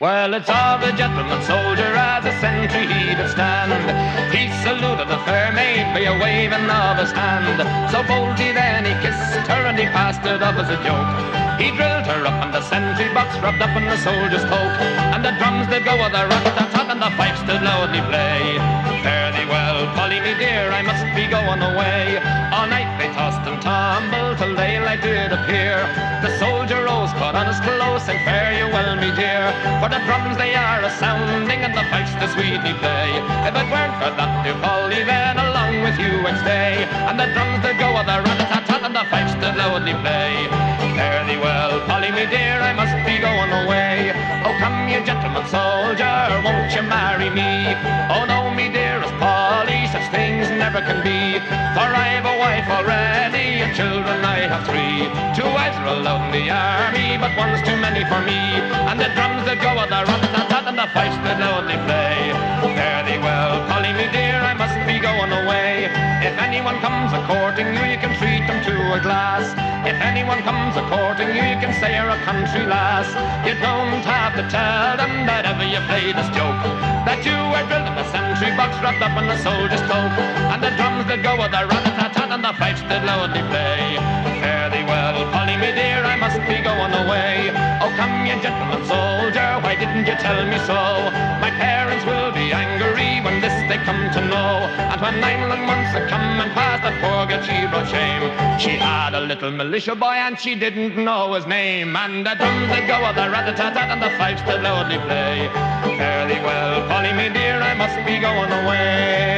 Well, it's of a gentleman soldier as a sentry he did stand. He saluted the fair maid by a waving of his hand. So boldly then he kissed her and he passed it off as a joke. He drilled her up and the sentry box rubbed up in the soldier's coat. And the drums did go with a rat-tat-tat and the pipes did loudly play. Fare thee well, Polly me dear, I must be going away. All night they tossed and tumbled till daylight did appear. The soldier rose, put on his clothes, and fare you well, me dear. For the drums they are a-sounding and the pipes they sweetly play. If it weren't for that, dear Polly, then along with you I'd stay. And the drums did go with a rat-tat-tat and the pipes did loudly play. Fare thee well, Polly me dear, I must be going away. Oh come you gentleman soldier, won't you marry me? Oh no me dearest Polly, such things never can be. For I've a wife already and children I have 3. 2 wives are allowed in the army, but one's too many for me. And the drums that go with the rat-tat-tat and the pipes that loudly play. Fare thee well, Polly me dear, I must be going away. If anyone comes a-courting you, you can treat them to a glass. If anyone comes a-courting you, you can say you're a country lass. You don't have to tell them that ever you played this joke, that you were drilled in a sentry box wrapped up in a soldier's cloak. And the drums that go with the rat-tat-tat and the pipes that loudly play. Fare thee well, Polly me dear, I must be going away. Oh come you gentleman soldier, why didn't you tell me so? My parents will be angry when this they come to know. And when 9 long months have come and passed, that poor girl she brought shame. She had a little militia boy and she didn't know his name. And the drums that go with the rat-a-tat-tat and the pipes that loudly play. Fare thee well, Polly me dear, I must be going away.